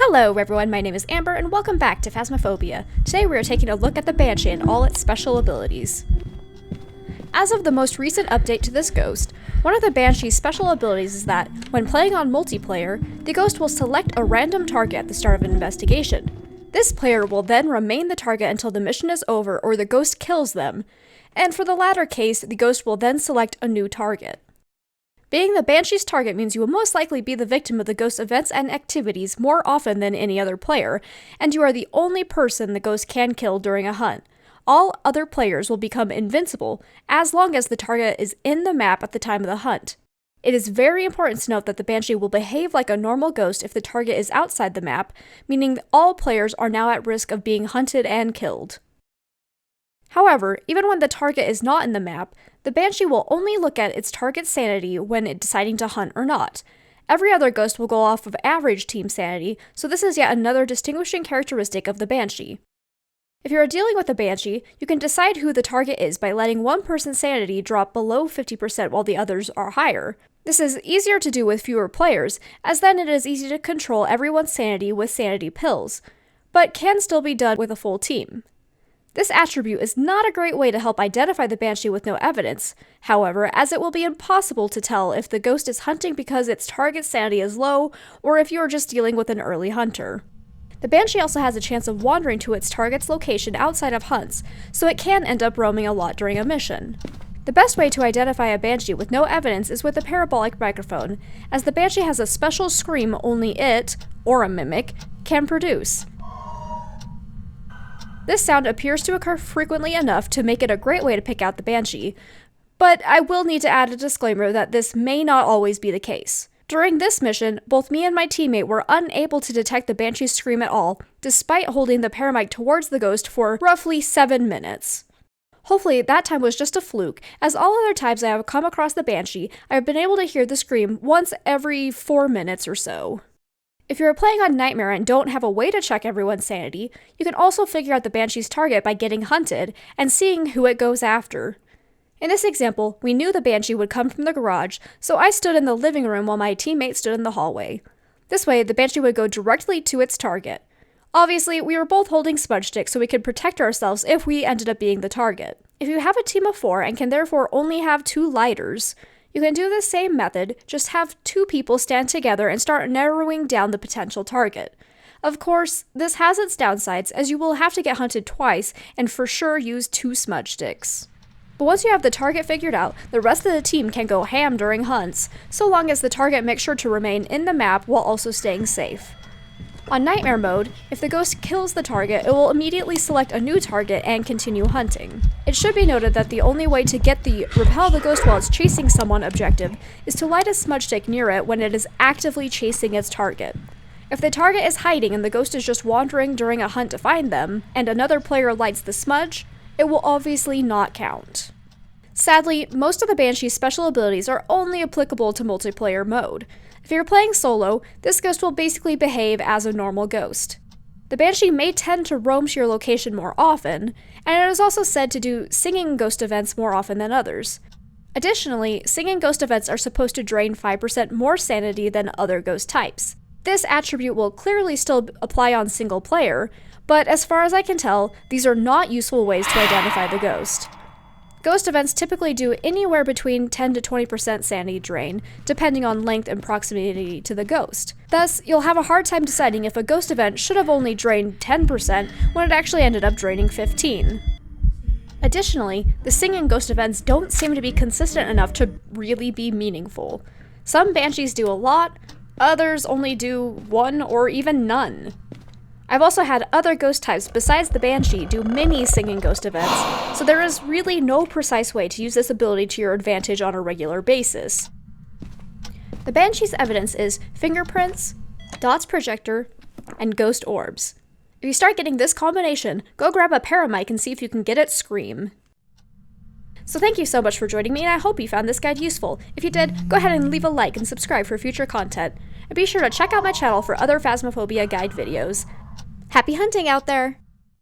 Hello everyone, my name is Amber and welcome back to Phasmophobia. Today we are taking a look at the Banshee and all its special abilities. As of the most recent update to this ghost, one of the Banshee's special abilities is that, when playing on multiplayer, the ghost will select a random target at the start of an investigation. This player will then remain the target until the mission is over or the ghost kills them, and for the latter case, the ghost will then select a new target. Being the Banshee's target means you will most likely be the victim of the ghost's events and activities more often than any other player, and you are the only person the ghost can kill during a hunt. All other players will become invincible as long as the target is in the map at the time of the hunt. It is very important to note that the Banshee will behave like a normal ghost if the target is outside the map, meaning all players are now at risk of being hunted and killed. However, even when the target is not in the map, the Banshee will only look at its target's sanity when deciding to hunt or not. Every other ghost will go off of average team sanity, so this is yet another distinguishing characteristic of the Banshee. If you are dealing with a Banshee, you can decide who the target is by letting one person's sanity drop below 50% while the others are higher. This is easier to do with fewer players, as then it is easy to control everyone's sanity with sanity pills, but can still be done with a full team. This attribute is not a great way to help identify the Banshee with no evidence, however, as it will be impossible to tell if the ghost is hunting because its target's sanity is low, or if you are just dealing with an early hunter. The Banshee also has a chance of wandering to its target's location outside of hunts, so it can end up roaming a lot during a mission. The best way to identify a Banshee with no evidence is with a parabolic microphone, as the Banshee has a special scream only it, or a mimic, can produce. This sound appears to occur frequently enough to make it a great way to pick out the Banshee, but I will need to add a disclaimer that this may not always be the case. During this mission, both me and my teammate were unable to detect the Banshee's scream at all, despite holding the paramic towards the ghost for roughly 7 minutes. Hopefully that time was just a fluke, as all other times I have come across the Banshee, I have been able to hear the scream once every 4 minutes or so. If you are playing on Nightmare and don't have a way to check everyone's sanity, you can also figure out the Banshee's target by getting hunted and seeing who it goes after. In this example, we knew the Banshee would come from the garage, so I stood in the living room while my teammate stood in the hallway. This way, the Banshee would go directly to its target. Obviously, we were both holding smudge sticks so we could protect ourselves if we ended up being the target. If you have a team of 4 and can therefore only have 2 lighters, you can do the same method, just have 2 people stand together and start narrowing down the potential target. Of course, this has its downsides, as you will have to get hunted twice and for sure use 2 smudge sticks. But once you have the target figured out, the rest of the team can go ham during hunts, so long as the target makes sure to remain in the map while also staying safe. On Nightmare mode, if the ghost kills the target, it will immediately select a new target and continue hunting. It should be noted that the only way to get the repel the ghost while it's chasing someone objective is to light a smudge stick near it when it is actively chasing its target. If the target is hiding and the ghost is just wandering during a hunt to find them, and another player lights the smudge, it will obviously not count. Sadly, most of the Banshee's special abilities are only applicable to multiplayer mode. If you're playing solo, this ghost will basically behave as a normal ghost. The Banshee may tend to roam to your location more often, and it is also said to do singing ghost events more often than others. Additionally, singing ghost events are supposed to drain 5% more sanity than other ghost types. This attribute will clearly still apply on single player, but as far as I can tell, these are not useful ways to identify the ghost. Ghost events typically do anywhere between 10 to 20% sanity drain, depending on length and proximity to the ghost. Thus, you'll have a hard time deciding if a ghost event should have only drained 10% when it actually ended up draining 15%. Additionally, the singing ghost events don't seem to be consistent enough to really be meaningful. Some Banshees do a lot, others only do 1 or even none. I've also had other ghost types besides the Banshee do mini singing ghost events, so there is really no precise way to use this ability to your advantage on a regular basis. The Banshee's evidence is fingerprints, dots projector, and ghost orbs. If you start getting this combination, go grab a paramic and see if you can get it scream. So thank you so much for joining me, and I hope you found this guide useful. If you did, go ahead and leave a like and subscribe for future content. And be sure to check out my channel for other Phasmophobia guide videos. Happy hunting out there!